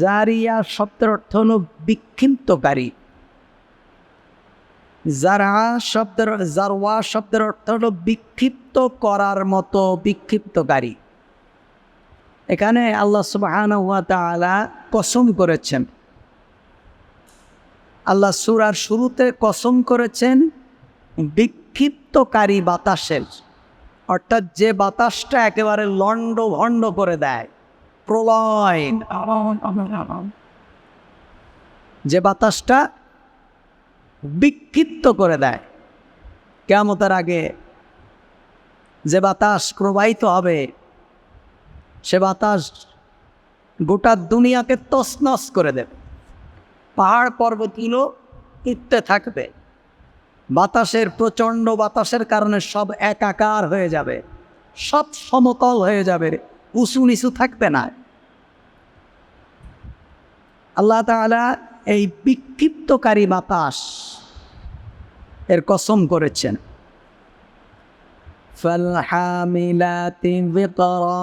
জারিয়া শব্দের অর্থ হলো বিক্ষিপ্তকারী। জারওয়া শব্দের অর্থ হলো বিক্ষিপ্ত করার মতো, বিক্ষিপ্তকারী। এখানে আল্লাহ সুবহানাহু ওয়া তাআলা কসম করেছেন, আল্লাহ সূরার শুরুতে কসম করেছেন বিক্ষিপ্তকারী বাতাসের, অর্থাৎ যে বাতাসটা একেবারে লন্ড ভন্ড করে দেয়, প্রলয়, যে বাতাসটা বিক্ষিপ্ত করে দেয়। কিয়ামতের আগে যে বাতাস প্রবাহিত হবে, সে বাতাস গোটা দুনিয়াকে তছনছ করে দেবে। পাহাড় পর্বতগুলো উঠতে থাকবে, বাতাসের প্রচণ্ড বাতাসের কারণে সব একাকার হয়ে যাবে, সব সমতল হয়ে যাবে, উঁচু নিচু থাকবে না। আল্লাহ তাআলা এই বিক্ষিপ্তকারী বাতাস এর কসম করেছেন। ফালহামিলাতি বিকরা,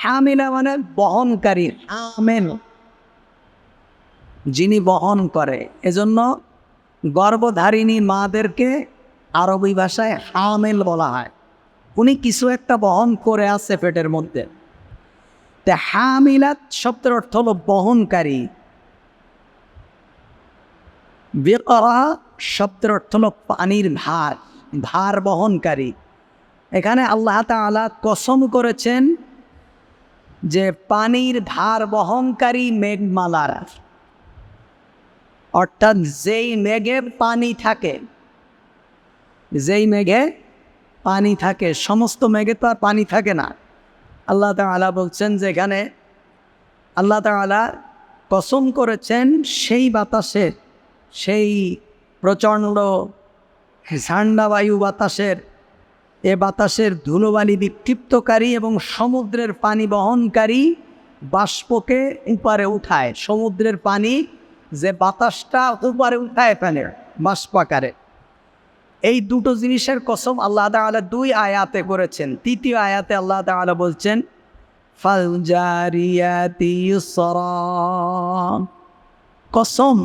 হামিলা মানে বহনকারী, হামিল যিনি বহন করে। এজন্য গর্ভধারিণী মাদেরকে আরবি ভাষায় হামিল বলা হয়। উনি কিছু একটা বহন করে আছে পেটের মধ্যে। তে হামিলাত শব্দের অর্থ হলো বহনকারী। বিকরা শব্দের অর্থ হলো পানির ভার, ভার বহনকারী। এখানে আল্লাহ তাআলা কসম করেছেন যে পানির ভার বহনকারী মেঘমালার, অর্থাৎ যেই মেঘে পানি থাকে, যেই মেঘে পানি থাকে, সমস্ত মেঘে তো আর পানি থাকে না। আল্লাহ তাআলা বলছেন যে এখানে আল্লাহ তাআলা কসম করেছেন সেই বাতাসের, সেই প্রচণ্ড ঝান্ডা বায়ু বাতাসের, এ বাতাসের ধুলোবালি বিক্ষিপ্তকারী এবং সমুদ্রের পানি বহনকারী বাষ্পকে উপরে উঠায়। সমুদ্রের পানি যে বাতাসটা উপরে উঠায় ফেলে বাষ্পাকারে, এই দুটো জিনিসের কসম আল্লাহ তাআলা দুই আয়াতে করেছেন। তৃতীয় আয়াতে আল্লাহ তাআলা বলছেন ফালজারিয়াতি ইসরা, কসম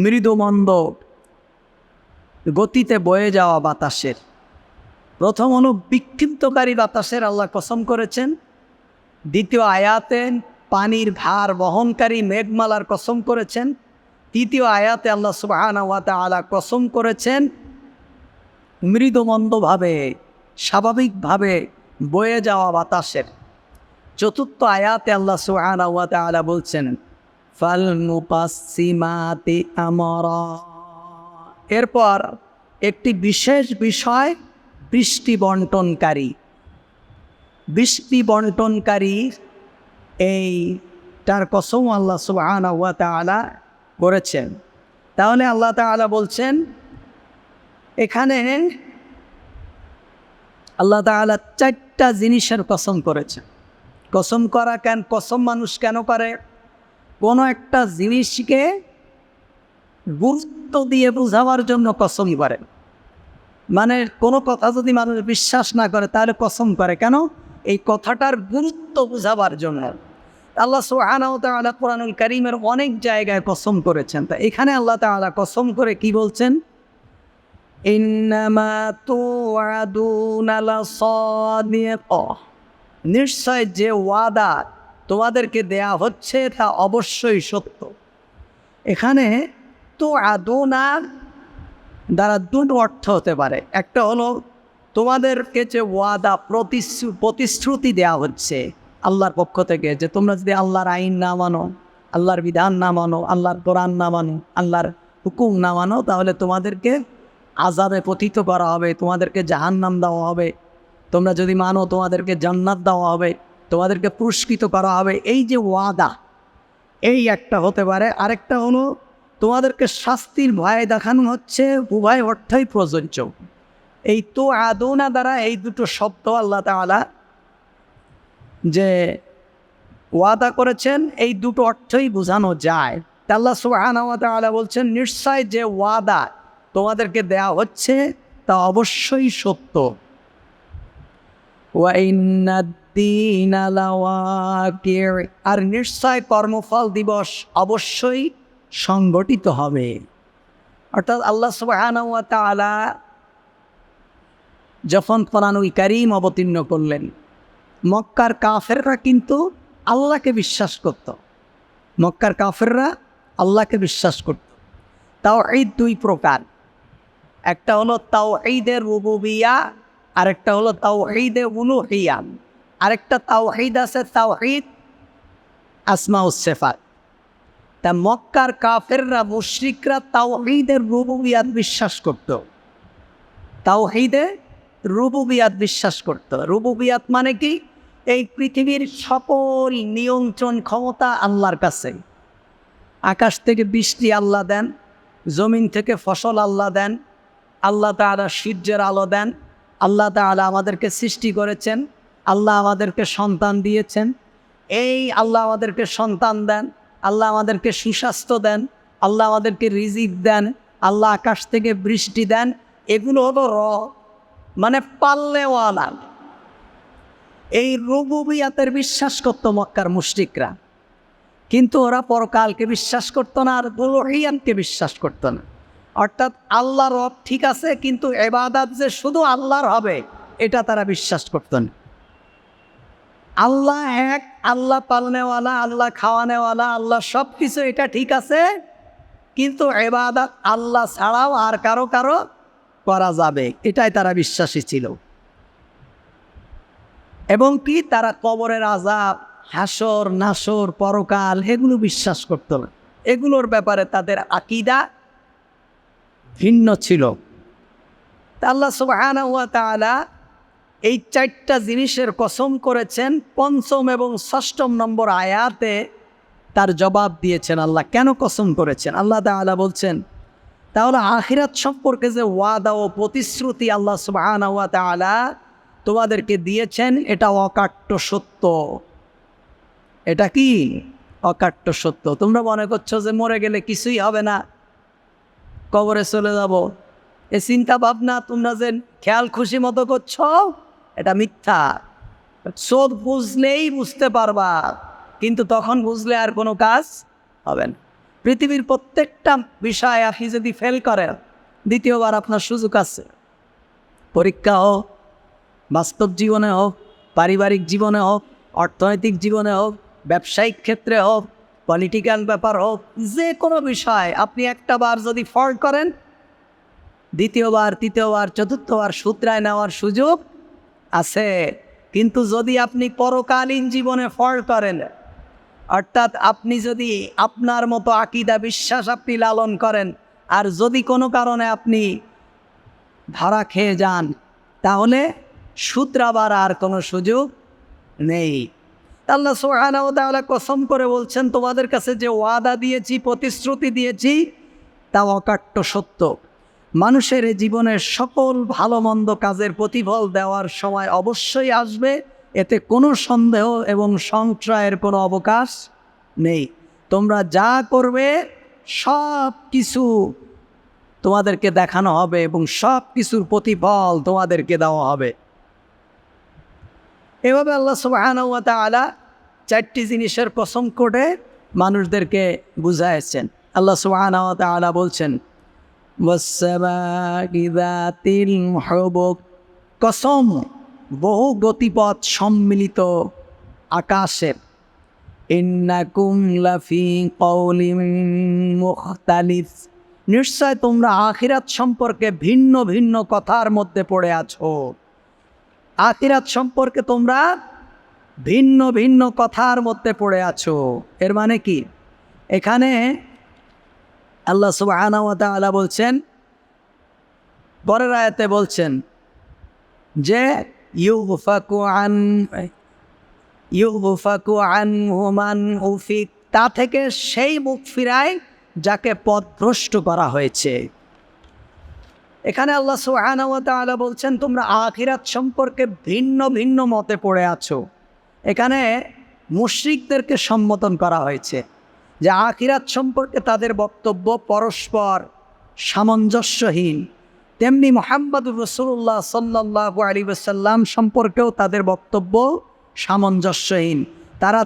মৃদুমন্দ গতিতে বয়ে যাওয়া বাতাসের। প্রথম হলো বিক্ষিপ্তকারী বাতাসের আল্লাহ কসম করেছেন। দ্বিতীয় আয়াতে পানির ভার বহনকারী মেঘমালার কসম করেছেন। তৃতীয় আয়াতে আল্লাহ সুবহানাহু ওয়া তাআলা কসম করেছেন মৃদুমন্দভাবে, স্বাভাবিকভাবে বয়ে যাওয়া বাতাসের। চতুর্থ আয়াতে আল্লাহ সুবহানাহু ওয়া তাআলা বলছেন ফাল মুকাসসিমাতি আমরা। এরপর একটি বিশেষ বিষয়, বৃষ্টি বন্টনকারী। বৃষ্টি বন্টনকারী এইটার কসম আল্লাহ সুবহানাহু ওয়া তাআলা করেছেন। তাহলে আল্লাহ তাআলা বলছেন এখানে আল্লাহ তাআলা চারটা জিনিসের কসম করেছেন। কসম করা কেন, কসম মানুষ কেন করে? কোনো একটা জিনিসকে গুরুত্ব দিয়ে বোঝাবার জন্য কসম করে। মানে কোনো কথা যদি মানুষ বিশ্বাস না করে তাহলে কসম করে কেন? এই কথাটার গুরুত্ব বোঝাবার জন্য। আল্লাহ সুবহানাহু ওয়া তাআলা কোরআনুল কারীমের অনেক জায়গায় কসম করেছেন। তা এখানে আল্লাহ তাআলা কসম করে কি বলছেন? ইন্নামা তুআদুনা লাসাদিক, নিশ্চয় যে ওয়াদা তোমাদেরকে দেয়া হচ্ছে তা অবশ্যই সত্য। এখানে তুআদুনা দ্বারা দুটো অর্থ হতে পারে। একটা হলো তোমাদেরকে যে ওয়াদা, প্রতিশ্রুতি দেওয়া হচ্ছে আল্লাহর পক্ষ থেকে, যে তোমরা যদি আল্লাহর আইন না মানো, আল্লাহর বিধান না মানো, আল্লাহর কোরআন না মানো, আল্লাহর হুকুম না মানো, তাহলে তোমাদেরকে আযাবে পতিত করা হবে, তোমাদেরকে জাহান্নাম দেওয়া হবে। তোমরা যদি মানো তোমাদেরকে জান্নাত দেওয়া হবে, তোমাদেরকে পুরস্কৃত করা হবে। এই যে ওয়াদা, এই একটা হতে পারে। আরেকটা হলো তোমাদেরকে শাস্তির ভয় দেখানো হচ্ছে। উভয় অর্থই প্রযোজ্য। এই তো আদৌনা দ্বারা এই দুটো শব্দ আল্লাহ তাআলা যে ওয়াদা করেছেন এই দুটো অর্থই বোঝানো যায়। আল্লাহ সুবহানাহু ওয়া তাআলা বলছেন নিশ্চয় যে ওয়াদা তোমাদেরকে দেয়া হচ্ছে তা অবশ্যই সত্য। ওয়া ইন্নাদ الدين لواقع, আর নিশ্চয় কর্মফল দিবস অবশ্যই সংগঠিত হবে। অর্থাৎ আল্লাহ সুবহানাহু ওয়া তাআলা যখন কোরআনুল কারীম অবতীর্ণ করলেন, মক্কার কাফেররা কিন্তু আল্লাহকে বিশ্বাস করত। মক্কার কাফেররা আল্লাহকে বিশ্বাস করত। তাওহীদ দুই প্রকার, একটা হলো তাওহীদে রুবুবিয়্যাহ, আরেকটা হলো তাওহীদে উলুহিয়্যাহ, আরেকটা তাওহীদ আছে তাওহীদ আসমা ও সিফাত। তা মক্কার কাফেররা মুশরিকরা তাওহীদের রুবুবিয়্যাত বিশ্বাস করত। তাওহীদে রুবুবিয়্যাত বিশ্বাস করত। রুবুবিয়্যাত মানে কি? এই পৃথিবীর সকল নিয়ন্ত্রণ ক্ষমতা আল্লাহর কাছে। আকাশ থেকে বৃষ্টি আল্লাহ দেন, জমিন থেকে ফসল আল্লাহ দেন, আল্লাহ তাআলা সূর্যের আলো দেন, আল্লাহ তাআলা আমাদেরকে সৃষ্টি করেছেন, আল্লাহ আমাদেরকে সন্তান দিয়েছেন। এই আল্লাহ আমাদেরকে সন্তান দেন, আল্লাহ আমাদেরকে সুস্বাস্থ্য দেন, আল্লাহ আমাদেরকে রিজিক দেন, আল্লাহ আকাশ থেকে বৃষ্টি দেন। এগুলো হলো মানে পাল্লেওয়ালা। এই রুবুবিয়্যাতের বিশ্বাস করত মক্কার মুশরিকরা, কিন্তু ওরা পরকালকে বিশ্বাস করতো না, আর উলুহিয়্যাতকে বিশ্বাস করতো না। অর্থাৎ আল্লাহ রব ঠিক আছে, কিন্তু ইবাদত যে শুধু আল্লাহর হবে এটা তারা বিশ্বাস করতো না। আল্লাহ এক, আল্লাহ পালনেওয়ালা, আল্লাহ খাওয়ানেওয়ালা, আল্লাহ সব কিছু, এটা ঠিক আছে, কিন্তু ইবাদত আল্লাহ ছাড়াও আর কারো কারো করা যাবে, এটাই তারা বিশ্বাসী ছিল। এবং কি তারা কবরের আযাব, হাসর নাসর, পরকাল এগুলো বিশ্বাস করত না। এগুলোর ব্যাপারে তাদের আকীদা ভিন্ন ছিল। তা আল্লাহ সুবহানাহু ওয়া তাআলা এই চারটা জিনিসের কসম করেছেন। পঞ্চম এবং ষষ্ঠম নম্বর আয়াতে তার জবাব দিয়েছেন আল্লাহ কেন কসম করেছেন। আল্লাহ তাআলা বলছেন, তাহলে আখিরাত সম্পর্কে যে ওয়াদা ও প্রতিশ্রুতি আল্লাহ সুবহানাহু ওয়া তাআলা তোমাদেরকে দিয়েছেন এটা অকাট্য সত্য। এটা কি? অকাট্য সত্য। তোমরা মনে করছো যে মরে গেলে কিছুই হবে না, কবরে চলে যাব, এ চিন্তা ভাবনা তোমরা যে খেয়াল খুশি মতো করছো, এটা মিথ্যা। চোখ বুঝলেই বুঝতে পারবা, কিন্তু তখন বুঝলে আর কোনো কাজ হবে না। পৃথিবীর প্রত্যেকটা বিষয় আপনি যদি ফেল করেন, দ্বিতীয়বার আপনার সুযোগ আছে। পরীক্ষা হোক, বাস্তব জীবনে হোক, পারিবারিক জীবনে হোক, অর্থনৈতিক জীবনে হোক, ব্যবসায়িক ক্ষেত্রে হোক, পলিটিক্যাল ব্যাপার হোক, যে কোনো বিষয় আপনি একটা বার যদি ফল্ট করেন, দ্বিতীয়বার, তৃতীয়বার, চতুর্থবার শুধরায় নেওয়ার সুযোগ আছে। কিন্তু যদি আপনি পরকালীন জীবনে ফল্ট করেন, অর্থাৎ আপনি যদি আপনার মতো আকীদা বিশ্বাস আপনি লালন করেন, আর যদি কোনো কারণে আপনি ধরা খেয়ে যান, তাহলে শুধরাবার আর কোনো সুযোগ নেই। আল্লাহ সুবহানাহু ওয়া তাআলা কসম করে বলছেন, তোমাদের কাছে যে ওয়াদা দিয়েছি, প্রতিশ্রুতি দিয়েছি, তা অকাট্য সত্য। মানুষের জীবনের সকল ভালো মন্দ কাজের প্রতিফল দেওয়ার সময় অবশ্যই আসবে, এতে কোনো সন্দেহ এবং সংশয়ের কোনো অবকাশ নেই। তোমরা যা করবে সব কিছু তোমাদেরকে দেখানো হবে এবং সব কিছুর প্রতিফল তোমাদেরকে দেওয়া হবে। এভাবে আল্লাহ সুবহানাহু ওয়া তাআলা চারটি জিনিসের কসম করে মানুষদেরকে বুঝাইছেন। আল্লাহ সুবহানাহু ওয়া তাআলা বলছেন, ওয়াস-সামা'i যাতিল হুবুক, কসম বহু গতিপথ সম্মিলিত আকাশের। ইন্নাকুম লাফি কওলিন মুখতালিফ, নিশ্চয় তোমরা আখিরাত সম্পর্কে ভিন্ন ভিন্ন কথার মধ্যে পড়ে আছো। আখিরাত সম্পর্কে তোমরা ভিন্ন ভিন্ন কথার মধ্যে পড়ে আছো। এর মানে কি? এখানে আল্লাহ সুবহানাহু ওয়া তাআলা বলছেন, পরের আয়াতে বলছেন যে ইউফাকু আনহু মান উফিক, তা থেকে সেই মুখ ফিরায় যাকে পথভ্রষ্ট করা হয়েছে। এখানে আল্লাহ সুবহানাহু ওয়া তাআলা বলছেন তোমরা আখিরাত সম্পর্কে ভিন্ন ভিন্ন মতে পড়ে আছো। এখানে মুশরিকদেরকে সম্বোধন করা হয়েছে যে আখিরাত সম্পর্কে তাদের বক্তব্য পরস্পর সামঞ্জস্যহীন। তেমনি মুহাম্মদুর রাসূলুল্লাহ সাল্লাল্লাহু আলাইহি ওয়াসাল্লাম সম্পর্কেও তাদের বক্তব্য সামঞ্জস্যহীন। তারা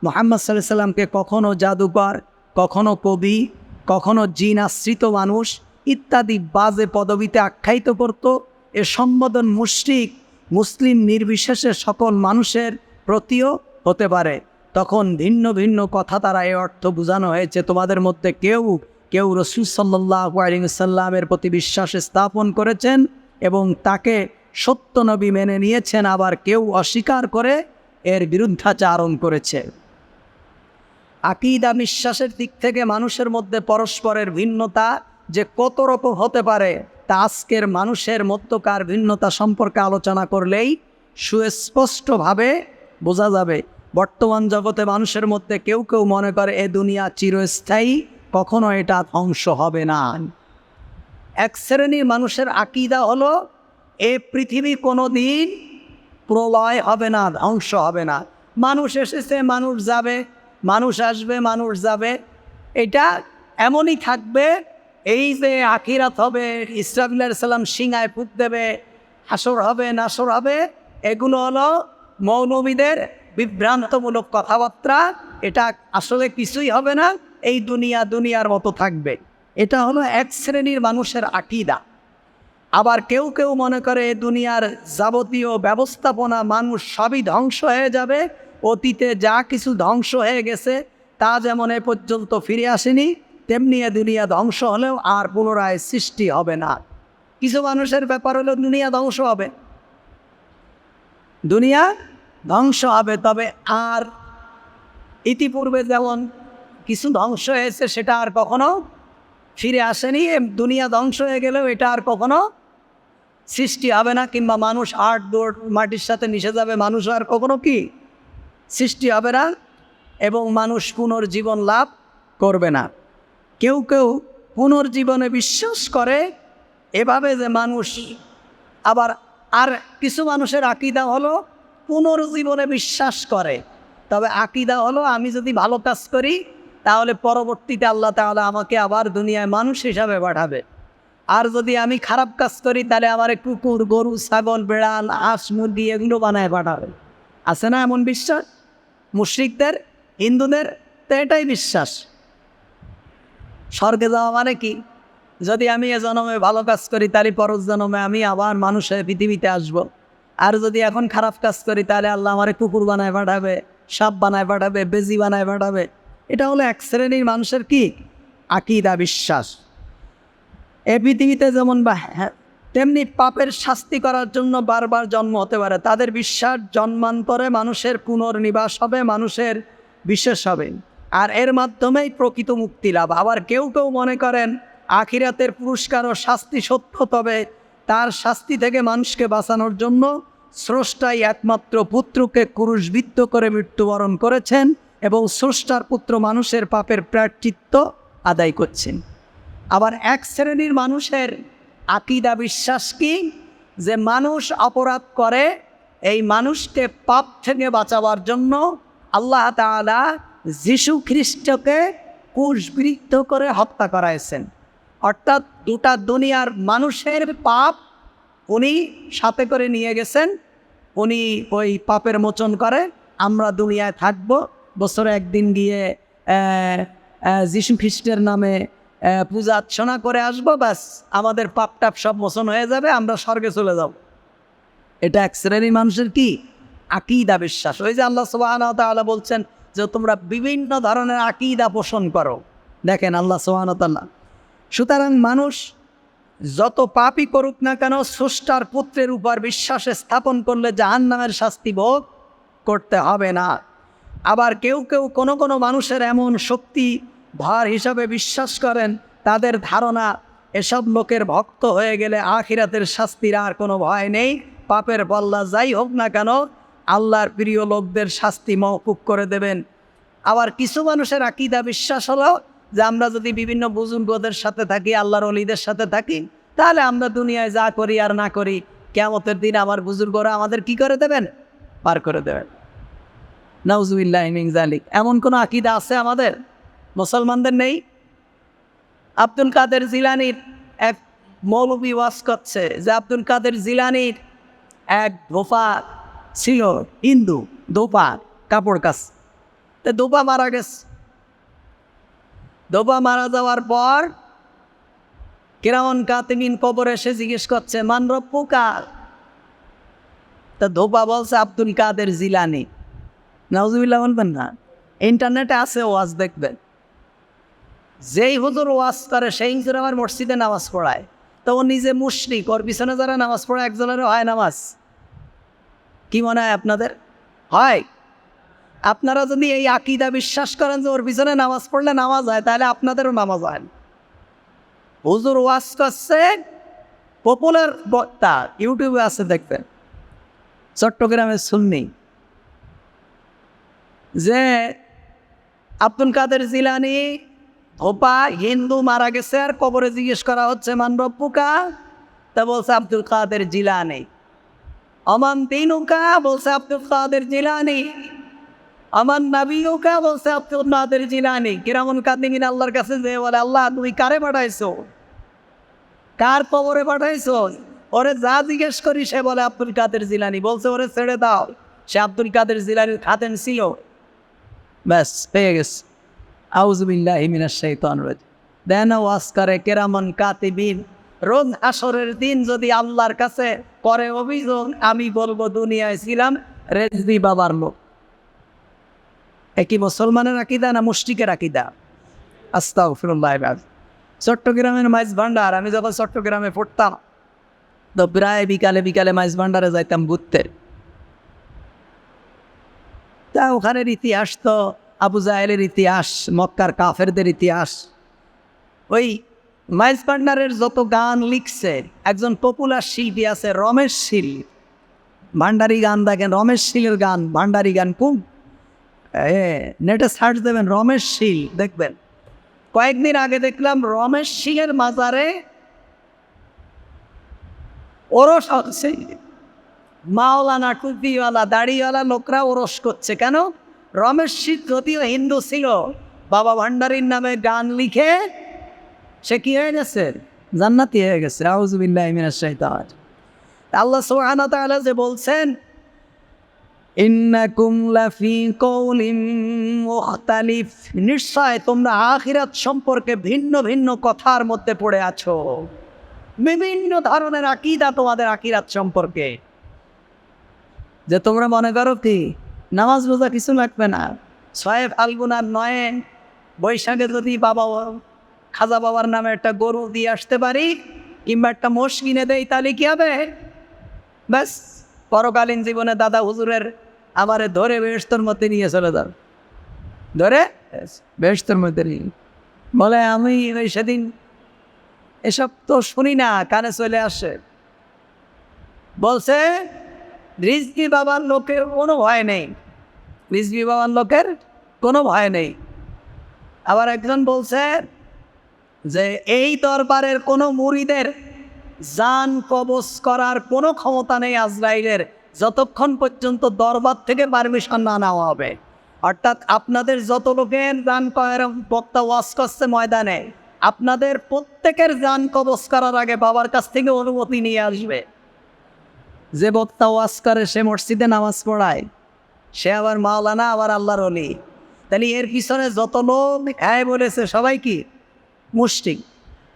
মুহাম্মদ সাল্লাল্লাহু আলাইহি সাল্লামকে কখনো জাদুকর, কখনো কবি, কখনো জিন আশ্রিত মানুষ ইত্যাদি বাজে পদবিতে আখ্যায়িত করত। এ সম্বোধন মুশরিক মুসলিম নির্বিশেষে সকল মানুষের প্রতিও হতে পারে। তখন ভিন্ন ভিন্ন কথা তারা এ অর্থ বোঝানো হয়েছে, তোমাদের মধ্যে কেউ কেউ রাসূল সাল্লাল্লাহু আলাইহি ওয়াসাল্লামের প্রতি বিশ্বাস স্থাপন করেছেন এবং তাকে সত্য নবী মেনে নিয়েছেন, আবার কেউ অস্বীকার করে এর বিরুদ্ধাচারণ করেছে। আকীদা বিশ্বাসের দিক থেকে মানুষের মধ্যে পরস্পরের ভিন্নতা যে কত রকম হতে পারে তা আজকের মানুষের মধ্যকার ভিন্নতা সম্পর্কে আলোচনা করলেই সুস্পষ্টভাবে বোঝা যাবে। বর্তমান জগতে মানুষের মধ্যে কেউ কেউ মনে করে এ দুনিয়া চিরস্থায়ী, কখনো এটা ধ্বংস হবে না। এক শ্রেণীর মানুষের আকীদা হলো এ পৃথিবী কোনো দিন প্রলয় হবে না, ধ্বংস হবে না। মানুষ এসেছে, মানুষ যাবে, মানুষ আসবে, মানুষ যাবে, এটা এমনই থাকবে। এই যে আখিরাত হবে, ইসরাফিল আলাইহিস সালাম সিংহায় ফুঁক দেবে, হাসর হবে, নাসর হবে, এগুলো হলো মৌলবীদের বিভ্রান্তমূলক কথাবার্তা। এটা আসলে কিছুই হবে না, এই দুনিয়া দুনিয়ার মতো থাকবে। এটা হলো এক শ্রেণীর মানুষের আকীদা। আবার কেউ কেউ মনে করে এই দুনিয়ার যাবতীয় ব্যবস্থাপনা মানুষ সবই ধ্বংস হয়ে যাবে, অতীতে যা কিছু ধ্বংস হয়ে গেছে তা যেমন এ পর্যন্ত ফিরে আসেনি, তেমনি এ দুনিয়া ধ্বংস হলেও আর পুনরায় সৃষ্টি হবে না। কিছু মানুষের ব্যাপার হলো দুনিয়া ধ্বংস হবে, দুনিয়া ধ্বংস হবে, তবে আর ইতিপূর্বে যেমন কিছু ধ্বংস হয়েছে সেটা আর কখনো ফিরে আসেনি। দুনিয়া ধ্বংস হয়ে গেলেও এটা আর কখনো সৃষ্টি হবে না, কিংবা মানুষ মাটির সাথে মিশে যাবে, মানুষ আর কখনো কি সৃষ্টি হবে না এবং মানুষ পুনর্জীবন লাভ করবে না। কেউ কেউ পুনর্জীবনে বিশ্বাস করে এভাবে যে মানুষ, আবার আর কিছু মানুষের আকীদা হলো পুনর্জীবনে বিশ্বাস করে, তবে আকীদা হলো আমি যদি ভালো কাজ করি তাহলে পরবর্তীতে আল্লাহ তাআলা আমাকে আবার দুনিয়ায় মানুষ হিসাবে পাঠাবে, আর যদি আমি খারাপ কাজ করি তাহলে আমার কুকুর, গরু, ছাগল, বেড়াল, হাঁস, মুরগি এগুলো বানায় পাঠাবে। আছে না এমন বিশ্বাস মুশরিকদের, হিন্দুদের? তো এটাই বিশ্বাস। স্বর্গে যাওয়া মানে কি? যদি আমি এ জন্মে ভালো কাজ করি তাহলে পরের জন্মে আমি আবার মানুষ হয়ে পৃথিবীতে আসব, আর যদি এখন খারাপ কাজ করি তাহলে আল্লাহ আমার কুকুর বানায় পাঠাবে, সাপ বানায় পাঠাবে, বেজি বানায় পাঠাবে। এটা হলো এক শ্রেণীর মানুষের কি আকীদা, বিশ্বাস। এ পৃথিবীতে যেমন তেমনি পাপের শাস্তি করার জন্য বারবার জন্ম হতে পারে। তাদের বিশ্বাস জন্মান্তরে মানুষের পুনর্নিবাস হবে, মানুষের বিশেষ হবে, আর এর মাধ্যমেই প্রকৃত মুক্তি লাভ। আবার কেউ কেউ মনে করেন আখিরাতের পুরস্কার ও শাস্তি সত্য, তবে তার শাস্তি থেকে মানুষকে বাঁচানোর জন্য স্রষ্টাই একমাত্র পুত্রকে ক্রুশবিদ্ধ করে মৃত্যুবরণ করেছেন এবং স্রষ্টার পুত্র মানুষের পাপের প্রায়শ্চিত্ত আদায় করছেন। আবার এক শ্রেণীর মানুষের আকীদা বিশ্বাস কি, যে মানুষ অপরাধ করে, এই মানুষকে পাপ থেকে বাঁচাবার জন্য আল্লাহ তাআলা যীশু খ্রিস্টকে ক্রুশবিদ্ধ করে হত্যা করাইছেন। অর্থাৎ গোটা দুনিয়ার মানুষের পাপ উনি সাথে করে নিয়ে গেছেন, উনি ওই পাপের মোচন করে আমরা দুনিয়ায় থাকব, বছরে একদিন গিয়ে যীশু খ্রিস্টের নামে পূজা অর্চনা করে আসবো, ব্যাস আমাদের পাপ টাপ সব মোচন হয়ে যাবে, আমরা স্বর্গে চলে যাব। এটা এক শ্রেণীর মানুষের কি আকীদা বিশ্বাস। ওই যে আল্লাহ সুবহানাহু ওয়া তাআলা বলছেন যে তোমরা বিভিন্ন ধরনের আকীদা পোষণ করো, দেখেন আল্লাহ সুবহানাহু ওয়া তাআলা। সুতরাং মানুষ যত পাপই করুক না কেন স্রষ্টার পুত্রের উপর বিশ্বাস স্থাপন করলে জাহান্নামের শাস্তি ভোগ করতে হবে না। আবার কেউ কেউ কোনো কোনো মানুষের এমন শক্তি ভার হিসাবে বিশ্বাস করেন, তাদের ধারণা এসব লোকের ভক্ত হয়ে গেলে আখিরাতের শাস্তির আর কোনো ভয় নেই, পাপের বল্লা যাই হোক না কেন আল্লাহর প্রিয় লোকদের শাস্তি মওকুফ করে দেবেন। আবার কিছু মানুষের আকীদা বিশ্বাস হলো যে আমরা যদি বিভিন্ন বুজুর্গদের সাথে থাকি, আল্লাহর ওলিদের সাথে থাকি, তাহলে আমরা দুনিয়ায় যা করি আর না করি কিয়ামতের দিন আমার বুজুর্গরা আমাদের কি করে দেবেন? পার করে দেবেন। নাউজুবিল্লাহি মিন যালিক। এমন কোনো আকীদা আছে আমাদের মুসলমানদের? নেই। আব্দুল কাদের জিলানীর এক মৌলবী ওয়াজ করছে যে আব্দুল কাদের জিলানীর এক ধোপা ছিল হিন্দু, ধোপা কাপড় কাচ, তো ধোপা মারা গেছে। ধোপা মারা যাওয়ার পর কিরামান কাতিবিন কবর এসে জিজ্ঞেস করছে মান রব্বুকা, তা ধোপা বলছে আব্দুল কাদের জিলানি। নাউজুবিল্লাহ বলবেন না, ইন্টারনেটে আছে, ওয়াজ দেখবেন। যেই হুজুর ওয়াজ করে সেই হুজুর আমার মসজিদে নামাজ পড়ায়, তো ও নিজে মুশরিক, ওর পিছনে যারা নামাজ পড়ে একজনেরও হয় নামাজ। কি মনে হয় আপনাদের হয়? আপনারা যদি এই আকীদা বিশ্বাস করেন যে ওর পিছনে নামাজ পড়লে নামাজ হয়, তাহলে আপনাদেরও নামাজ হয়। হুজুর ওয়াজ করছে, পপুলার বক্তা, ইউটিউবে আছে দেখবেন, চট্টগ্রামের সুন্নি, যে আব্দুল কাদের জিলানি ধোপা হিন্দু মারা গেছে, আর কবরে জিজ্ঞেস করা হচ্ছে মান রব্বুকা, তা বলছে আব্দুল কাদের জিলানি। অমান দিনুকা, বলছে আব্দুল কাদের জিলানি। আমার নাবিউকা, বলছে আব্দুল কাদের জিলানি। কিরামান কাতিবিন আল্লাহর কাছে যে বলে আল্লাহ তুমি কারে পাঠাইছো, কার কবরে পাঠাইছো? ওরে যা জিজ্ঞেস করি সে বলে আব্দুল কাদের জিলানি। বলছে ওরে ছেড়ে দাও, সে আব্দুল কাদের জিলানির খাতেন ছিল। ব্যাস পেয়ে গেছে। আউযুবিল্লাহি মিনাশ শাইতানির রাজিম। দেন ওয়াজ করে কিরামান কাতিবিন, রোজ হাসরের দিন যদি আল্লাহর কাছে করে অভিযোগ, আমি বলবো দুনিয়ায় ছিলাম রেজভি বাবার লোক। একই মুসলমানের আকীদা না মুশরিকের আকীদা? আস্তাগফিরুল্লাহ। চট্টগ্রামের মাইজ ভান্ডার, আমি যখন চট্টগ্রামে পড়তাম তো প্রায় বিকালে বিকালে মাইজ ভান্ডারে যাইতাম ঘুরতে। তা ওখানের ইতিহাস তো আবু জাহেলের ইতিহাস, মক্কার কাফেরদের ইতিহাস। ওই মাইজ ভান্ডারের যত গান লিখছে, একজন পপুলার শিল্পী আছে রমেশ শীল, ভান্ডারি গান দেখেন, রমেশ শীলের গান, ভান্ডারি গান খুব, নেটে সার্চ দেবেন রমেশ শীল, দেখবেন। কয়েকদিন আগে দেখলাম রমেশ শীলের মাজারে ওরস হচ্ছে, মাওলানা টুপিওয়ালা দাড়িওয়ালা লোকরা ওরস করছে। কেন? রমেশ শীল যদিও হিন্দু ছিল, বাবা ভান্ডারীর নামে গান লিখে সে কি হয়ে গেছে? জান্নাতি হয়ে গেছে। আউযুবিল্লাহি মিনাশ শাইতানির রাজিম। আল্লাহ সুবহানাহু ওয়া তাআলা যে বলছেন ইন্নাকুম লাফি কওলিন মুখতালিফ, নিশ্চয় তোমরা আখিরাত সম্পর্কে ভিন্ন ভিন্ন কথার মধ্যে পড়ে আছো। বিভিন্ন ধরনের আকীদা তোমাদের আখিরাত সম্পর্কে, যে তোমরা মনে করো কি নামাজ রোজা কিছু লাগবে না, 6 ফাল্গুন আর 9 বৈশাখে যদি বাবা খাজা বাবার নামে একটা গরু দিয়ে আসতে পারি কিংবা একটা মোষ কিনে দেয়, তাহলে কি হবে? ব্যাস পরকালীন জীবনে দাদা হুজুরের আমারে ধরে বেহেশতের মধ্যে নিয়ে চলে যাবে, ধরে বেহেশতের মধ্যে নিয়ে বলে আমি সেদিন এসব তো শুনি না, কানে চলে আসে। বলছে রিজভী বাবার লোকের কোনো ভয় নেই, রিজভী বাবার লোকের কোনো ভয় নেই। আবার একজন বলছে যে এই দরবারের কোনো মুরিদের জান কবজ করার কোনো ক্ষমতা নেই আজরাইলের, যতক্ষণ পর্যন্ত দরবার থেকে পারমিশন না নেওয়া হবে। অর্থাৎ আপনাদের যত লোকের জান বক্তা ওয়াজ করছে ময়দানে, আপনাদের প্রত্যেকের জান কবজ করার আগে বাবার কাছ থেকে অনুমতি নিয়ে আসবে। যে বক্তা ওয়াজ করে সে মসজিদে নামাজ পড়ায়, সে আবার মাওলানা, আবার আল্লাহর ওলি। তাহলে এর পিছনে যত লোক হ্যাঁ বলেছে সবাই কি মুশরিক।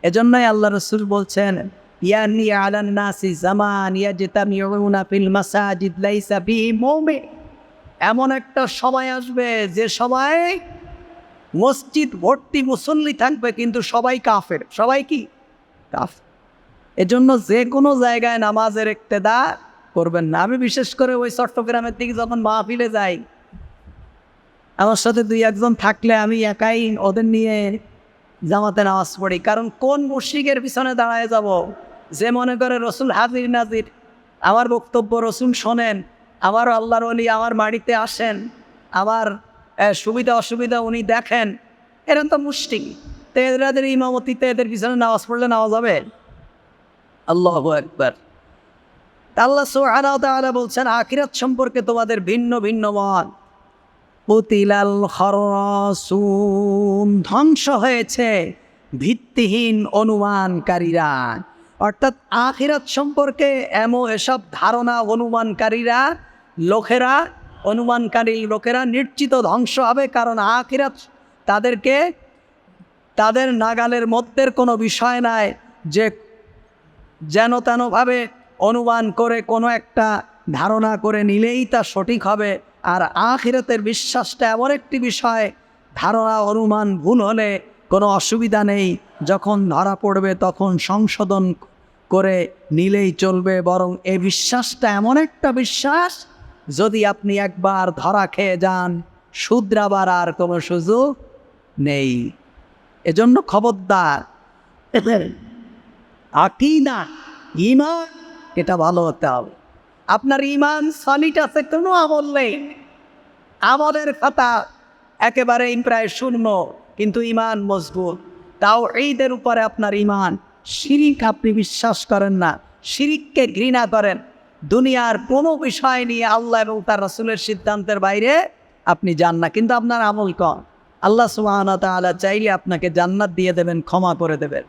এজন্যই আল্লাহ রাসূল বলছেন ইয়ানি আলান নাসি জামান ইয়াজতামিউনা ফিল মাসাজিদ লাইসা বিহি মুমিন, এমন একটা সময় আসবে যে সময় মসজিদ ভর্তি মুসল্লি থাকবে কিন্তু সবাই কাফের। সবাই কি কাফের। এজন্য যে কোনো জায়গায় নামাজের ইক্তেদা করবেন না। আমি বিশেষ করে ওই চট্টগ্রামের দিকে যখন মাহফিলে যাই, আমার সাথে 2-1 থাকলে আমি একাই ওদের নিয়ে জামাতে নামাজ পড়ি। কারণ কোন মুশরিকের পিছনে দাঁড়ায় যাব? যে মনে করে রসুল হাজির নাজির, আমার বক্তব্য রসুল শোনেন, আমারও আল্লাহর ওলি আমার বাড়িতে আসেন, আমার সুবিধা অসুবিধা উনি দেখেন, এরা তো মুশরিক। তো এদের ইমামতিতে এদের পিছনে নামাজ পড়লে নামাজ হবে? আল্লাহু আকবার। আল্লাহ সুবহানাহু ওয়া তাআলা বলছেন আখিরাত সম্পর্কে তোমাদের ভিন্ন ভিন্ন মত। কুতিলাল খারাসুন, ধ্বংস হয়েছে ভিত্তিহীন অনুমানকারীরা। অর্থাৎ আখিরাত সম্পর্কে এসব ধারণা অনুমানকারী লোকেরা নিশ্চিত ধ্বংস হবে, কারণ আখিরাত তাদের নাগালের মধ্যে কোনো বিষয় নাই যে যেন তেনভাবে অনুমান করে কোনো একটা ধারণা করে নিলেই তা সঠিক হবে। আর আখিরাতের বিশ্বাসটা এমন একটি বিষয়, ধারণা অনুমান ভুল হলে কোনো অসুবিধা নেই, যখন ধরা পড়বে তখন সংশোধন করে নিলেই চলবে। বরং এই বিশ্বাসটা এমন একটা বিশ্বাস, যদি আপনি একবার ধরা খেয়ে যান শুধরাবার আর কোনো সুযোগ নেই। এজন্য খবরদার, আকীদা ঈমান এটা ভালো হতে হবে। আপনার ঈমান সলিড আছে, কোনো আমল নেই, আমলের খাতা একেবারেই প্রায় শূন্য, কিন্তু ঈমান মজবুত। তাওহীদের উপরে আপনার ঈমান। শিরিক আপনি বিশ্বাস করেন না, শিরিককে ঘৃণা করেন। দুনিয়ার কোনো বিষয় নিয়ে আল্লাহ এবং তার রাসূলের সিদ্ধান্তের বাইরে আপনি যান না, কিন্তু আপনার আমল কম। আল্লাহ সুবহানাহু ওয়া তাআলা চাইলে আপনাকে জান্নাত দিয়ে দেবেন, ক্ষমা করে দেবেন।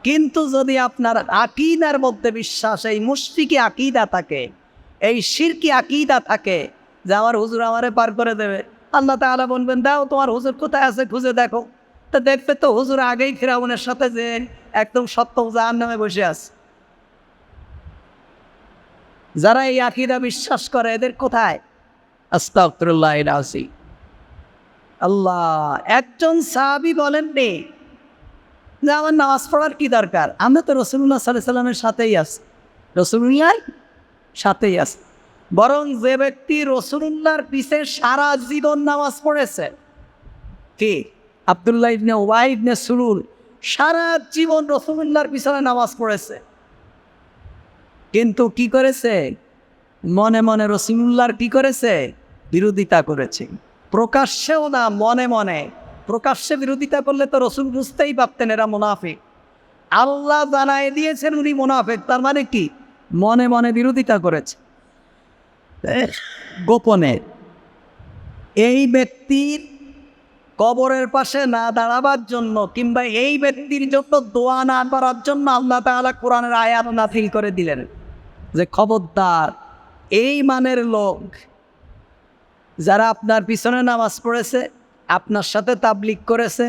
কিন্তু যদি আপনার আকীদার মধ্যে বিশ্বাস, এই মুশরিকি আকীদা থাকে, এই শিরকি আকীদা থাকে যে আমার হুজুর আমারে পার করে দেবে, আল্লাহ তাআলা বলবেন দাও তোমার হুজুর কোথায় আছে খুঁজে দেখো। তো দেখবে তো হুজুর আগেই ফিরআউনের সাথে যে একদম সপ্তম জাহান্নামে বসে আছে। যারা এই আকীদা বিশ্বাস করে এদের কোথায়? আস্তাগফিরুল্লাহিল আযীম। আল্লাহ, একজন সাহাবী বলেননি যে আমার নামাজ পড়ার কি দরকার, আমরা তো রাসূলুল্লাহ সাল্লাল্লাহু আলাইহি ওয়াসাল্লামের সাথেই আছি, রাসূলুল্লাহর সাথেই আছি। বরং যে ব্যক্তি রাসূলুল্লাহর পিছে সারা জীবন নামাজ পড়েছে, কি আব্দুল্লাহ ইবনে উবাই ইবনে সুলুল সারা জীবন রাসূলুল্লাহর পিছনে নামাজ পড়েছে, কিন্তু কি করেছে? মনে মনে রাসূলুল্লাহর কি করেছে? বিরোধিতা করেছে। প্রকাশ্যেও না, মনে মনে। প্রকাশ্যে বিরোধিতা করলে তো রাসূল বুঝতেই পারতেন এরা মুনাফিক। আল্লাহ জানায় দিয়েছেন উনি মুনাফিক, তার মানে কি? মনে মনে বিরোধিতা করেছে গোপনে। এই ব্যক্তির কবরের পাশে না দাঁড়াবার জন্য, কিংবা এই ব্যক্তির জন্য দোয়া না করার জন্য আল্লাহ তাআলা কোরআনের আয়াত নাযিল করে দিলেন যে খবরদার, এই মানের লোক যারা আপনার পিছনে নামাজ পড়েছে, আপনার সাথে তাবলীগ করেছে,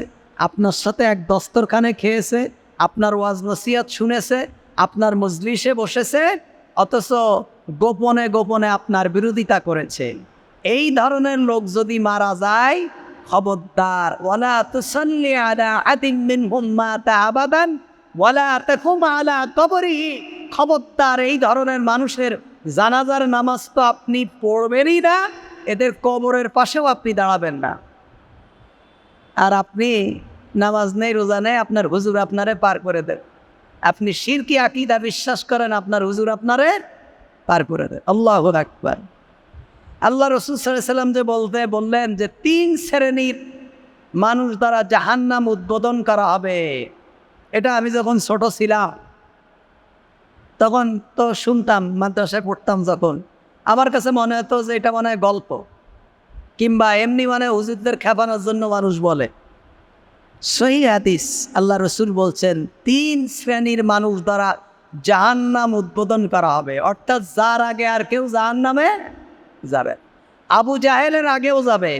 আপনার সাথে এক দস্তরখানে খেয়েছে, আপনার ওয়াজ নসিহত শুনেছে, আপনার মজলিসে বসেছে, অথচ গোপনে গোপনে আপনার বিরোধিতা করেছে, এই ধরনের লোক যদি মারা যায়, খবরদার, ওয়ালা তুসাল্লি আলা আহাদিন মিনহুম মাতা আবাদান ওয়ালা তাকুম আলা কবরিহি, খবরদার এই ধরনের মানুষের জানাজার নামাজ তো আপনি পড়বেনই না, এদের কবরের পাশেও আপনি দাঁড়াবেন না। আর আপনি নামাজ নেই, রোজা নেই, আপনার হুজুর আপনারে পার করে দেন। আপনি শিরকি আকীদা বিশ্বাস করেন, আপনার হুজুর আপনারে পার করে দেন। আল্লাহু আকবার। আল্লাহ রাসূল সাল্লাল্লাহু আলাইহি ওয়াসাল্লাম যে বললেন যে 3 শ্রেণীর মানুষ দ্বারা জাহান্নাম উদ্বোধন করা হবে। এটা আমি যখন ছোট ছিলাম তখন তো শুনতাম, মাদ্রাসায় পড়তাম যখন, আমার কাছে মনে হতো যে এটা মনে হয় গল্প, কিংবা এমনি মানে হুজুরদের খেপানোর জন্য মানুষ বলে। সহিহ হাদিস, আল্লাহ রাসূল বলছেন 3 শ্রেণীর মানুষ দ্বারা জাহান্নাম উদ্বোধন করা হবে, অর্থাৎ যার আগে আর কেউ জাহান্নামে যাবে। আবু জাহেলের আগেও যাবে,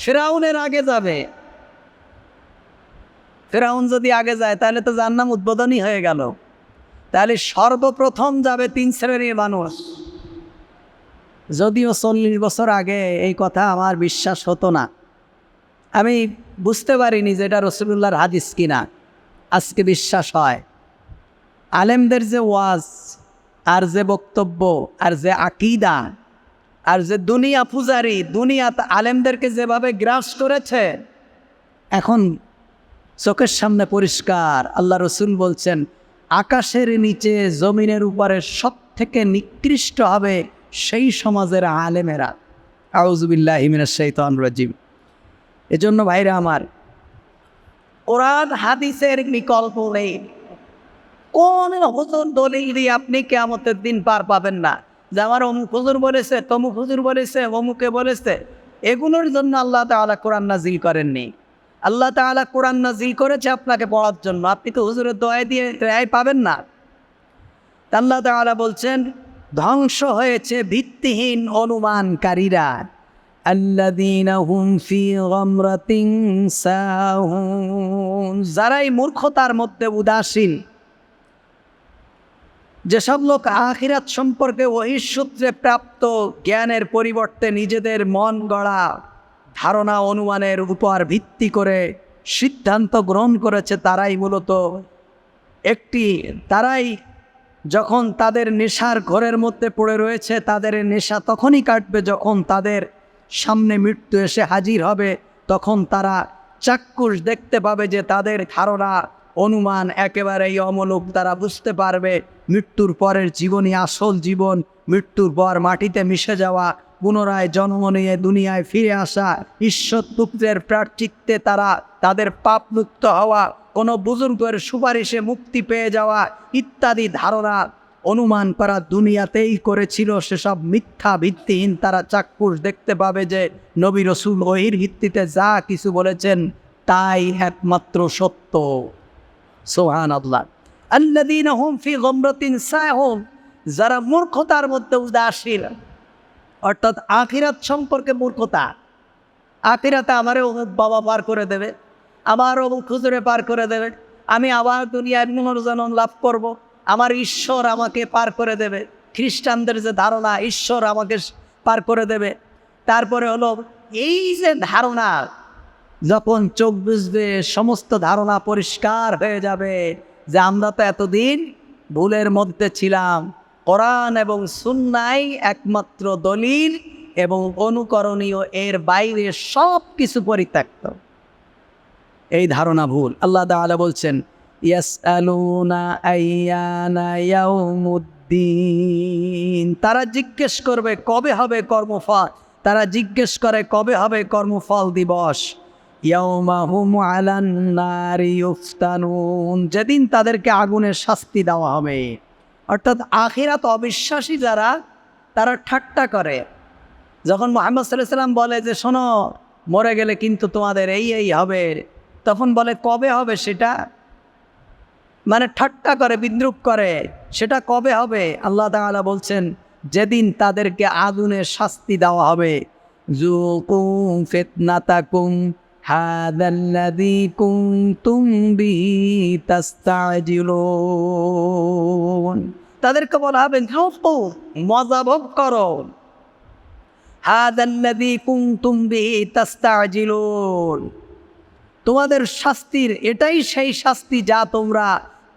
ফিরআউনের আগে যাবে। ফিরআউন যদি আগে যায় তাহলে তো জাহান্নাম উদ্বোধনই হয়ে গেল। তাহলে সর্বপ্রথম যাবে 3 শ্রেণীর মানুষ। যদিও 40 বছর আগে এই কথা আমার বিশ্বাস হতো না, আমি বুঝতে পারিনি যে এটা রাসূলুল্লাহর হাদিস কিনা, আজকে বিশ্বাস হয়। আলেমদের যে ওয়াজ, আর যে বক্তব্য, আর যে আকীদা, আর যে দুনিয়া পূজারি, দুনিয়া আলেমদেরকে যেভাবে গ্রাস করেছে, এখন চোখের সামনে পরিষ্কার। আল্লাহ রাসূল বলছেন আকাশের নিচে জমিনের উপরে সবথেকে নিকৃষ্ট হবে সেই সমাজের আলেমেরা। আউযু বিল্লাহি মিনাশ শাইতানির রাজিম। এজন্য ভাইরা আমার, কোরআন হাদিসের বিকল্প নেই। কোন হুজুর দলিল দিয়ে আপনি কিয়ামতের দিন পার পাবেন না যে আমার অমুক হুজুর বলেছে, তমুক হুজুর বলেছে, অমুকে বলেছে। এগুলোর জন্য আল্লাহ তাআলা কোরআন নাজিল করেননি। আল্লাহ তাআলা কোরআন নাজিল করেছে আপনাকে পড়ার জন্য। আপনি তো হুজুরের দোয়া দিয়ে রেহাই পাবেন না। আল্লাহ তাআলা বলছেন ধ্বংস হয়েছে ভিত্তিহীন অনুমানকারীরা, আল্লাযীনা হুম ফী গামরাতিন সাহুন, যারাই মূর্খতার মধ্যে উদাসীন। যেসব লোক আখিরাত সম্পর্কে ওহীর সূত্রে প্রাপ্ত জ্ঞানের পরিবর্তে নিজেদের মন গড়া ধারণা অনুমানের উপর ভিত্তি করে সিদ্ধান্ত গ্রহণ করেছে, তারাই যখন তাদের নেশার ঘোরের মধ্যে পড়ে রয়েছে, তাদের নেশা তখনই কাটবে যখন তাদের সামনে মৃত্যু এসে হাজির হবে। তখন তারা চাক্ষুষ দেখতে পাবে যে তাদের ধারণা অনুমান একেবারেই অমূলক। তারা বুঝতে পারবে মৃত্যুর পরের জীবনই আসল জীবন, মৃত্যুর পর মাটিতে মিশে যাওয়া, পুনরায় জন্ম নিয়ে দুনিয়ায় ফিরে আসা, ঈশ্বর পুত্রের প্রার্থিত্বে তারা তাদের পাপ মুক্ত হওয়া, কোনো বুজুর্গের সুপারিশে মুক্তি পেয়ে যাওয়া ইত্যাদি ধারণা অনুমান করা দুনিয়াতেই করেছিল, সেসব মিথ্যা ভিত্তিহীন। তারা চাক্ষুষ দেখতে পাবে যে নবী রাসূল ওহীর ভিত্তিতে যা কিছু বলেছেন তাই একমাত্র সত্য। সুবহানাল্লাহ। আল্লাযীনা হুম ফী গামরাতিন সাহুন, যারা মূর্খতার মধ্যে উদাসীন, অর্থাৎ আখিরাত সম্পর্কে মূর্খতা। আখিরাতে আমারও বাবা পার করে দেবে, আমারও খুজুরে পার করে দেবে, আমি আবার দুনিয়ায় পুনর্জন্ম লাভ করব, আমার ঈশ্বর আমাকে পার করে দেবে। খ্রিস্টানদের যে ধারণা ঈশ্বর আমাকে পার করে দেবে। তারপরে হলো এই যে ধারণা, যখন চোখ বুঝবে সমস্ত ধারণা পরিষ্কার হয়ে যাবে যে আমরা তো এতদিন ভুলের মধ্যে ছিলাম, কোরআন এবং সুন্নাহ একমাত্র দলিল এবং অনুকরণীয়, এর বাইরে সব কিছু পরিত্যক্ত। এই ধারণা ভুল। আল্লাহ তাআলা বলছেন ইয়াসআলুনা আইয়ানা ইয়াউমুদ্দিন, তারা জিজ্ঞেস করবে কবে হবে কর্মফল, তারা জিজ্ঞেস করে কবে হবে কর্মফল দিবস। ইয়াউমা হুম আলান নারি ইউফতানুন, যেদিন তাদেরকে আগুনের শাস্তি দেওয়া হবে। অর্থাৎ আখিরাত অবিশ্বাসী যারা, তারা ঠাট্টা করে। যখন মুহাম্মদ সাল্লাল্লাহু আলাইহি ওয়াসাল্লাম বলে যে শোনো মরে গেলে কিন্তু তোমাদের এই হবে, তখন বলে কবে হবে সেটা, মানে ঠাট্টা করে, বিদ্রূপ করে। সেটা কবে হবে? আল্লাহ তাআলা বলছেন যেদিন তাদেরকে আগুনের শাস্তি দেওয়া হবে। যুকু ফিতনাতাকুম হাযাল্লাযী কুনতুম বিহি তাস্তাজিলুন, তাদেরকে বলা হবে যুকু, মজা ভোগ করো, হাযাল্লাযী কুনতুম বিহি তাস্তাজিলুন, তোমাদের শাস্তির এটাই সেই শাস্তি যা তোমরা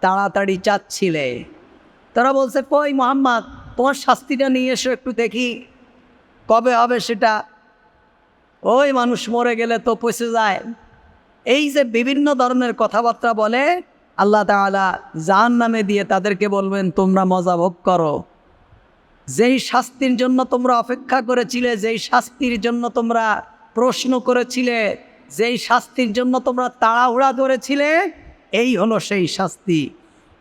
তাড়াতাড়ি চাচ্ছিলে। তারা বলছে কই মুহাম্মদ তোমার শাস্তিটা নিয়ে এসো একটু দেখি কবে হবে সেটা। ওই মানুষ মরে গেলে তো পচে যায়। এই যে বিভিন্ন ধরনের কথাবার্তা বলে, আল্লাহ তাআলা জাহান্নামে দিয়ে তাদেরকে বলবেন তোমরা মজা ভোগ করো। যেই শাস্তির জন্য তোমরা অপেক্ষা করেছিলে, যেই শাস্তির জন্য তোমরা প্রশ্ন করেছিলে, যেই শাস্তির জন্য তোমরা তাড়াহুড়া করেছিলে, এই হলো সেই শাস্তি।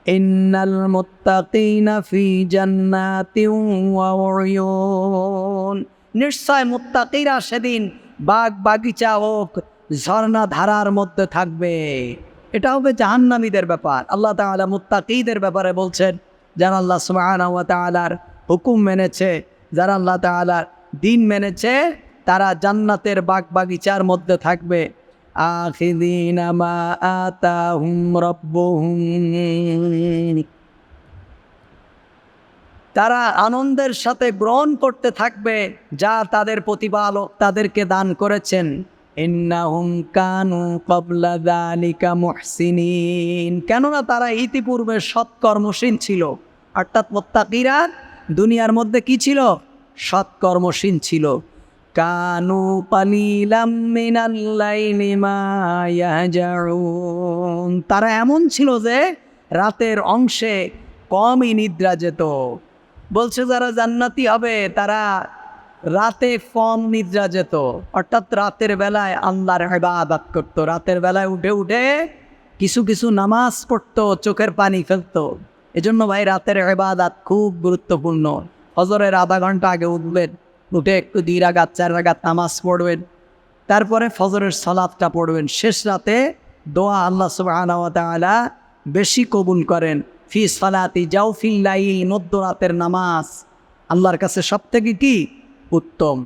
ইন্নাল মুত্তাকিনা ফি জান্নাতিন ওয়া উয়ুন, নিশ্চয় মুত্তাকিরা সেদিন বাগ বাগিচা হোক ঝর্ণা ধারার মধ্যে থাকবে। এটা হবে জাহান্নামীদের ব্যাপার। আল্লাহ তাআলা মুত্তাকিদের ব্যাপারে বলছেন যারা আল্লাহ সুবহানাহু ওয়া তাআলার হুকুম মেনেছে, যারা আল্লাহ তাআলার দিন মেনেছে, তারা জান্নাতের বাগ বাগিচার মধ্যে থাকবে। আখিযিনা মা আতাহুম রাব্বুহুম, তারা আনন্দের সাথে গ্রহণ করতে থাকবে যা তাদের প্রতিপালক তাদেরকে দান করেছেন। ইন্নাহুম কানু ক্বাবলা যালিকা মুহসিনিন, কেননা তারা ইতিপূর্বে সৎকর্মশীল ছিল। অর্থাৎ মুত্তাকিরা দুনিয়ার মধ্যে কি ছিল? সৎকর্মশীল ছিল। কানু কালিলাম মিনাল লাইলি মা ইয়াহজাউন, তারা এমন ছিল যে রাতের অংশে কমই নিদ্রা যেত। বলছে যারা জান্নাতি হবে তারা রাতে কম নিদ্রা যেত, অর্থাৎ রাতের বেলায় আল্লাহর ইবাদত করতো। রাতের বেলায় উঠে উঠে কিছু কিছু নামাজ পড়তো, চোখের পানি ফেলতো। এজন্য ভাই রাতের ইবাদত খুব গুরুত্বপূর্ণ। ফজরের আধা ঘন্টা আগে উঠবেন, উঠে একটু 2 রাকাত 4 রাকাত নামাজ পড়বেন, তারপরে ফজরের সালাতটা পড়বেন। শেষ রাতে দোয়া আল্লাহ সুবহানাহু ওয়া তাআলা বেশি কবুল করেন। ফি সালাতি জাওফিল লাইল, মধ্যরাতের নামাজ আল্লাহর কাছে সবথেকে কি উত্তম।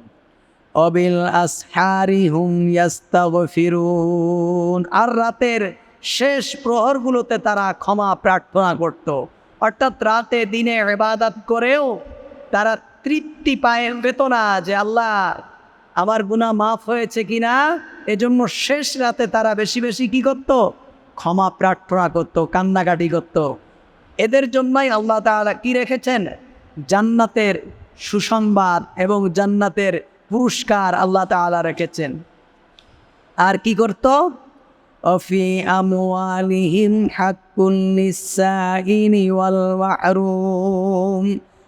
অবিল আসহারি হুম ইয়াস্তাগফিরুন, আর রাতের শেষ প্রহরগুলোতে তারা ক্ষমা প্রার্থনা করত। অর্থাৎ রাতে দিনে ইবাদত করেও তারা তৃপ্তি পেত না যে আল্লাহ আমার গুনাহ মাফ হয়েছে কিনা, এজন্য শেষ রাতে তারা বেশি বেশি কি করত, ক্ষমা প্রার্থনা করত, কান্নাকাটি করত। এদের জন্যই আল্লাহ তাআলা কি রেখেছেন, জান্নাতের সুসংবাদ এবং জান্নাতের পুরস্কার আল্লাহ তাআলা রেখেছেন। আর কি করত, অফি আমওয়ালিহিম হাক্কুন লিসাইলি ওয়াল মাহরুম,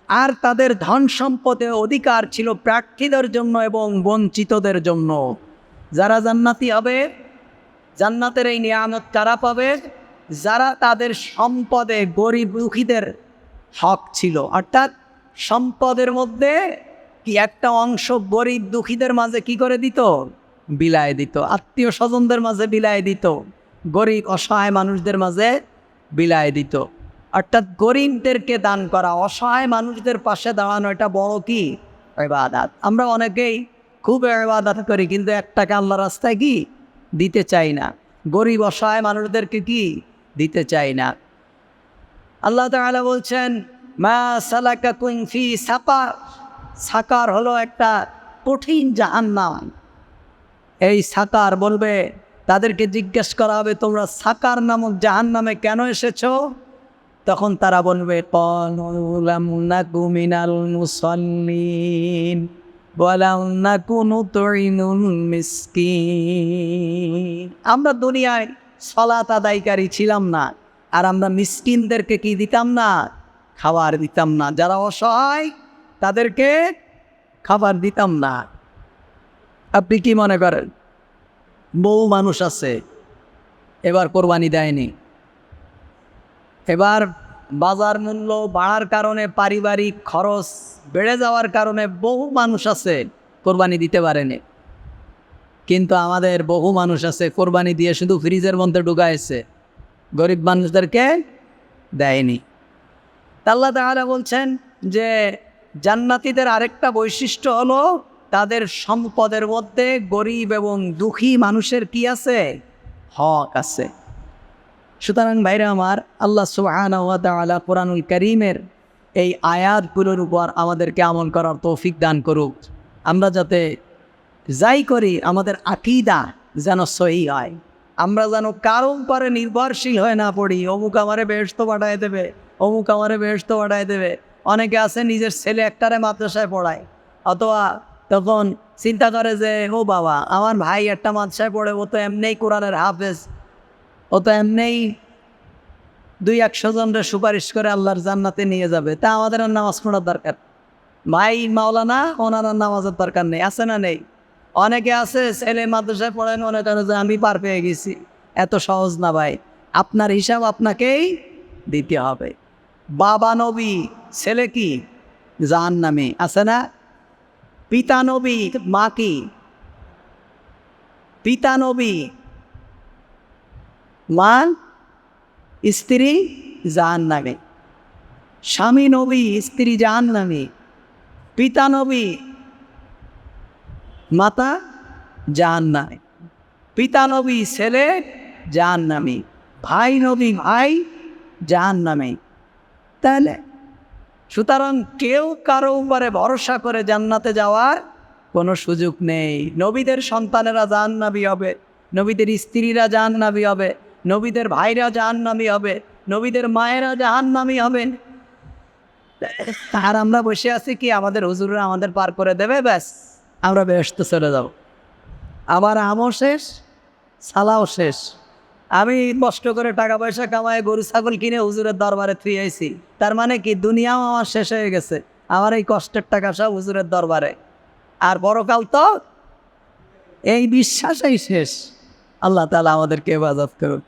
আর তাদের ধন সম্পদে অধিকার ছিল প্রার্থীদের জন্য এবং বঞ্চিতদের জন্য। যারা জান্নাতি হবে, জান্নাতের এই নিয়ামত কারা পাবে, যারা তাদের সম্পদে গরিব দুঃখীদের হক ছিল। অর্থাৎ সম্পদের মধ্যে কি একটা অংশ গরিব দুঃখীদের মাঝে কি করে দিত, বিলায় দিত, আত্মীয় স্বজনদের মাঝে বিলায় দিত, গরিব অসহায় মানুষদের মাঝে বিলায় দিত। অর্থাৎ গরিবদেরকে দান করা, অসহায় মানুষদের পাশে দাঁড়ানো, এটা বড় কি ইবাদত। আমরা অনেকেই খুব ইবাদত করি কিন্তু 1 টাকা আল্লাহর রাস্তায় কি দিতে চাই না, গরিব অসহায় মানুষদেরকে কি দিতে চাই না। আল্লাহ তাআলা বলছেন মা সালাকাকুম ফি সাকার, সাকার হলো একটা কঠিন জাহান্নাম। এই সাকার বলবে, তাদেরকে জিজ্ঞেস করা হবে তোমরা সাকার নামক জাহান্নামে কেন এসেছো, তখন তারা বলবে ক্বালু লাম নাকু মিনাল মুসাল্লিন ওয়া লাম নাকু নুতঈমুল মিসকিন, আমরা দুনিয়ায় সালাত আদায়কারী ছিলাম না, আর আমরা মিসকিনদেরকে কি দিতাম না, খাবার দিতাম না, যারা অসহায় তাদেরকে খাবার দিতাম না। আপনি কি মনে করেন, বহু মানুষ আছে এবার কোরবানি দেয়নি, এবার বাজার মূল্য বাড়ার কারণে, পারিবারিক খরচ বেড়ে যাওয়ার কারণে বহু মানুষ আছে কোরবানি দিতে পারেনি। কিন্তু আমাদের বহু মানুষ আছে কোরবানি দিয়ে শুধু ফ্রিজের মধ্যে ঢুকাইছে, গরিব মানুষদেরকে দেয়নি। আল্লাহ তাআলা বলছেন যে জান্নাতীদের আরেকটা বৈশিষ্ট্য হলো তাদের সম্পদের মধ্যে গরিব এবং দুঃখী মানুষের কি আছে, হক আছে। সুতরাং ভাইরা আমার, আল্লাহ সুবহানাহু ওয়া তাআলা কোরআনুল কারীমের এই আয়াতগুলোর উপর আমাদেরকে আমল করার তৌফিক দান করুক। আমরা যাতে যাই করি আমাদের আকীদা যেন সহি হয়, আমরা যেন কারো উপরে নির্ভরশীল হয়ে না পড়ি, অমুক আমারে বেহেশত পাঠায় দেবে, অমুক আমারে বেহেশত পাঠায় দেবে। অনেকে আছে নিজের ছেলে একটারে মাদ্রাসায় পড়ায়, অথবা তখন চিন্তা করে যে ও বাবা আমার ভাই একটা মাদ্রাসায় পড়ে, ও তো এমনিই কোরআনের হাফেজ, ও তো এমনিই 200 জনের সুপারিশ করে আল্লাহর জান্নাতে নিয়ে যাবে, তা আমাদের আর নামাজ পড়ার দরকার, ভাই মাওলানা ওনার নামাজের দরকার নেই, আছে না নেই? অনেকে আছে ছেলে মাদ্রাসায় পড়েন, মনে করে যে আমি পার পেয়ে গেছি। এত সহজ না ভাই, আপনার হিসাব আপনাকেই দিতে হবে। বাবা নবী, ছেলে কি জাহান্নামে, আছে না? পিতা নবী, মা কি? পিতা নবী, মা, স্ত্রী জাহান্নামে। স্বামী নবী, স্ত্রী জাহান্নামে। পিতা নবী, মাতা জাহান্নামে। পিতা নবী, ছেলে জাহান্নামে। ভাই নবী, ভাই জাহান্নামে। তাহলে সুতরাং কেউ কারো উপরে ভরসা করে জান্নাতে যাওয়ার কোনো সুযোগ নেই। নবীদের সন্তানেরা জাহান্নামী হবে, নবীদের স্ত্রীরা জাহান্নামী হবে, নবীদের ভাইরা জাহান্নামী হবে, নবীদের মায়েরা জাহান্নামী হবেন। আর আমরা বসে আছি কি আমাদের হুজুররা আমাদের পার করে দেবে, ব্যাস আমরা বেহেশতে চলে যাব। আমার আমও শেষ, সালাও শেষ। আমি কষ্ট করে টাকা পয়সা কামায় গরু ছাগল কিনে হুজুরের দরবারে থুই আইছি, তার মানে কি দুনিয়াও আমার শেষ হয়ে গেছে, আমার এই কষ্টের টাকা সব হুজুরের দরবারে, আর পরকাল তো এই বিশ্বাসই শেষ। আল্লাহ তাআলা আমাদেরকে হেফাজত করুন।